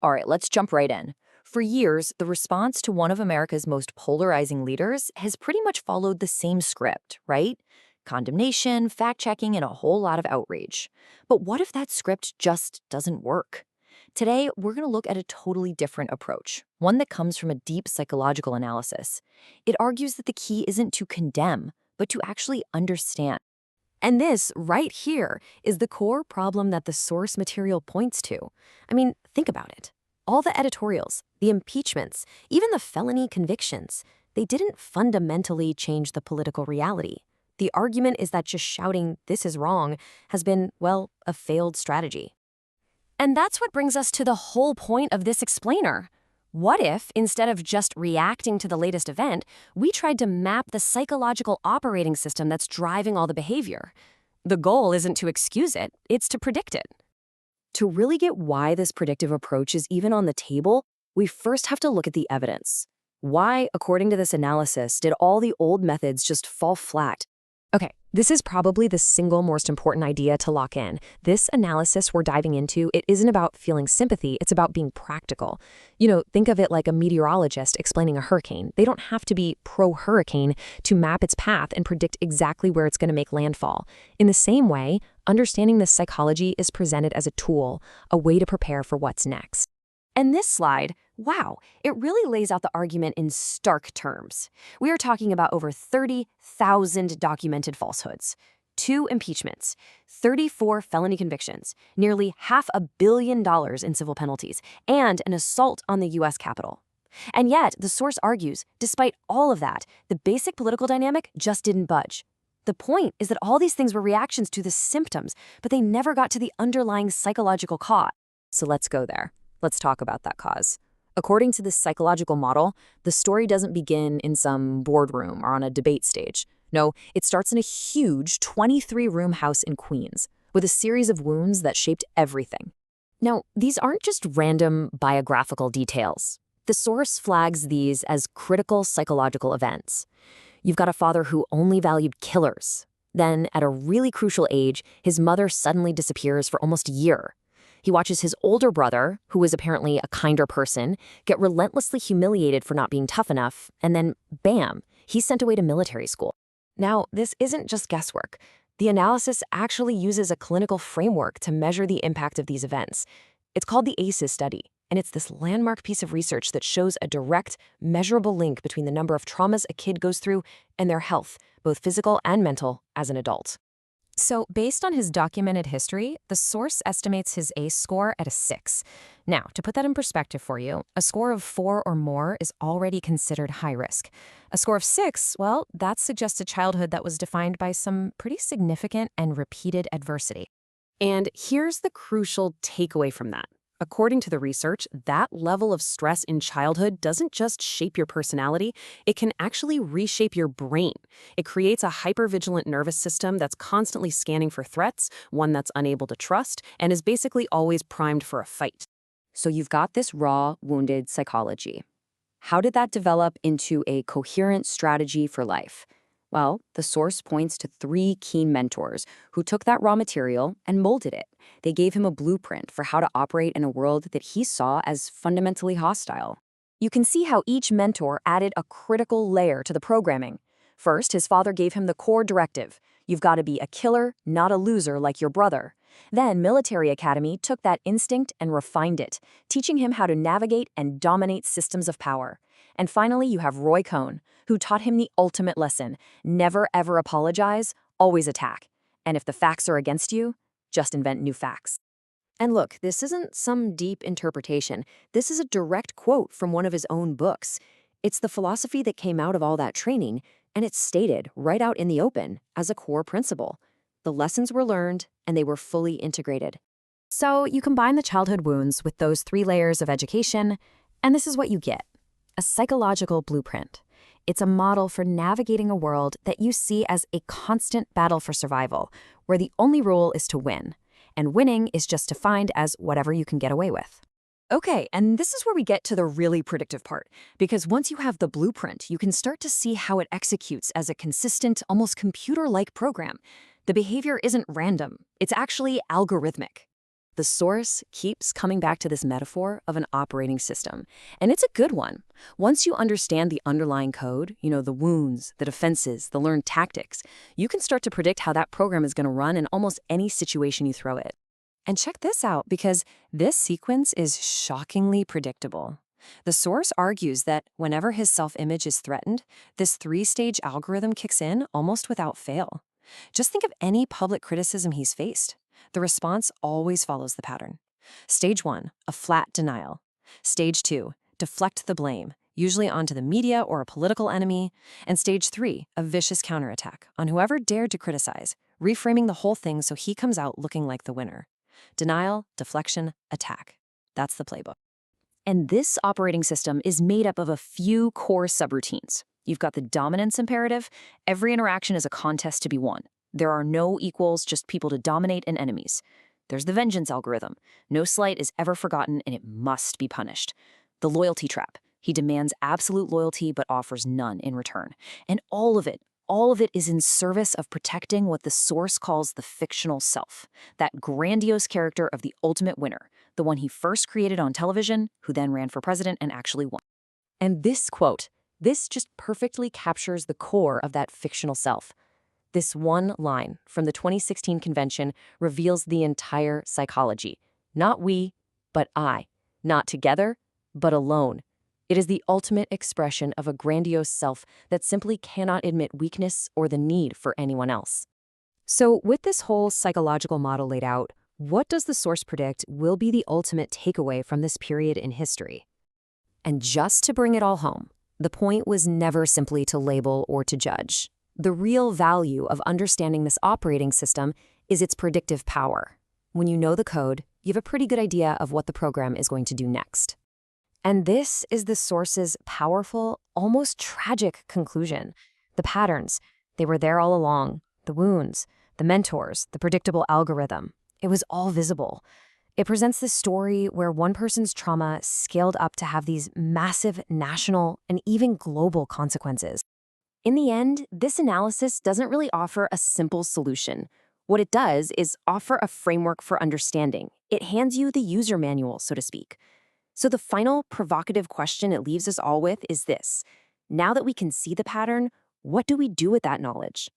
All right, let's jump right in. For years, the response to one of America's most polarizing leaders has pretty much followed the same script, right? Condemnation, fact checking, and a whole lot of outrage. But what if that script just doesn't work? Today, we're going to look at a totally different approach, one that comes from a deep psychological analysis. It argues that the key isn't to condemn, but to actually understand. And this, right here, is the core problem that the source material points to. I mean, think about it. All the editorials, the impeachments, even the felony convictions, they didn't fundamentally change the political reality. The argument is that just shouting, "this is wrong," has been, well, a failed strategy. And that's what brings us to the whole point of this explainer. What if, instead of just reacting to the latest event, we tried to map the psychological operating system that's driving all the behavior? The goal isn't to excuse it, it's to predict it. To really get why this predictive approach is even on the table, we first have to look at the evidence. Why, according to this analysis, did all the old methods just fall flat? Okay, this is probably the single most important idea to lock in. This analysis we're diving into, it isn't about feeling sympathy, it's about being practical. Think of it like a meteorologist explaining a hurricane. They don't have to be pro-hurricane to map its path and predict exactly where it's going to make landfall. In the same way, understanding this psychology is presented as a tool, a way to prepare for what's next. And this slide, wow, it really lays out the argument in stark terms. We are talking about over 30,000 documented falsehoods, 2 impeachments, 34 felony convictions, nearly $500 million in civil penalties, and an assault on the U.S. Capitol. And yet, the source argues, despite all of that, the basic political dynamic just didn't budge. The point is that all these things were reactions to the symptoms, but they never got to the underlying psychological cause. So let's go there. Let's talk about that cause. According to this psychological model, the story doesn't begin in some boardroom or on a debate stage. No, it starts in a huge 23-room house in Queens, with a series of wounds that shaped everything. Now, these aren't just random biographical details. The source flags these as critical psychological events. You've got a father who only valued killers. Then, at a really crucial age, his mother suddenly disappears for almost a year. He watches his older brother, who is apparently a kinder person, get relentlessly humiliated for not being tough enough, and then, bam, he's sent away to military school. Now, this isn't just guesswork. The analysis actually uses a clinical framework to measure the impact of these events. It's called the ACEs study, and it's this landmark piece of research that shows a direct, measurable link between the number of traumas a kid goes through and their health, both physical and mental, as an adult. So, based on his documented history, the source estimates his ACE score at a 6. Now, to put that in perspective for you, a score of 4 or more is already considered high risk. A score of 6, well, that suggests a childhood that was defined by some pretty significant and repeated adversity. And here's the crucial takeaway from that. According to the research, that level of stress in childhood doesn't just shape your personality, it can actually reshape your brain. It creates a hypervigilant nervous system that's constantly scanning for threats, one that's unable to trust, and is basically always primed for a fight. So you've got this raw, wounded psychology. How did that develop into a coherent strategy for life? Well, the source points to 3 key mentors who took that raw material and molded it. They gave him a blueprint for how to operate in a world that he saw as fundamentally hostile. You can see how each mentor added a critical layer to the programming. First, his father gave him the core directive. You've got to be a killer, not a loser like your brother. Then Military Academy took that instinct and refined it, teaching him how to navigate and dominate systems of power. And finally, you have Roy Cohn, who taught him the ultimate lesson: never ever apologize, always attack. And if the facts are against you, just invent new facts. And look, this isn't some deep interpretation. This is a direct quote from one of his own books. It's the philosophy that came out of all that training, and it's stated right out in the open as a core principle. The lessons were learned, and they were fully integrated. So you combine the childhood wounds with those 3 layers of education, and this is what you get: a psychological blueprint. It's a model for navigating a world that you see as a constant battle for survival, where the only rule is to win, and winning is just defined as whatever you can get away with. Okay, and this is where we get to the really predictive part, because once you have the blueprint, you can start to see how it executes as a consistent, almost computer-like program. The behavior isn't random, it's actually algorithmic. The source keeps coming back to this metaphor of an operating system, and it's a good one. Once you understand the underlying code, the wounds, the defenses, the learned tactics, you can start to predict how that program is going to run in almost any situation you throw it. And check this out, because this sequence is shockingly predictable. The source argues that whenever his self-image is threatened, this three-stage algorithm kicks in almost without fail. Just think of any public criticism he's faced. The response always follows the pattern. Stage 1, a flat denial. Stage 2, deflect the blame, usually onto the media or a political enemy. And Stage 3, a vicious counterattack on whoever dared to criticize, reframing the whole thing so he comes out looking like the winner. Denial, deflection, attack. That's the playbook. And this operating system is made up of a few core subroutines. You've got the dominance imperative. Every interaction is a contest to be won. There are no equals, just people to dominate and enemies. There's the vengeance algorithm. No slight is ever forgotten, and it must be punished. The loyalty trap. He demands absolute loyalty but offers none in return. And all of it is in service of protecting what the source calls the fictional self, that grandiose character of the ultimate winner, the one he first created on television, who then ran for president and actually won. And this quote, this just perfectly captures the core of that fictional self. This one line from the 2016 convention reveals the entire psychology. Not we, but I. Not together, but alone. It is the ultimate expression of a grandiose self that simply cannot admit weakness or the need for anyone else. So with this whole psychological model laid out, what does the source predict will be the ultimate takeaway from this period in history? And just to bring it all home, the point was never simply to label or to judge. The real value of understanding this operating system is its predictive power. When you know the code, you have a pretty good idea of what the program is going to do next. And this is the source's powerful, almost tragic conclusion. The patterns, they were there all along. The wounds, the mentors, the predictable algorithm. It was all visible. It presents this story where one person's trauma scaled up to have these massive national and even global consequences. In the end, this analysis doesn't really offer a simple solution. What it does is offer a framework for understanding. It hands you the user manual, so to speak. So the final provocative question it leaves us all with is this. Now that we can see the pattern, what do we do with that knowledge?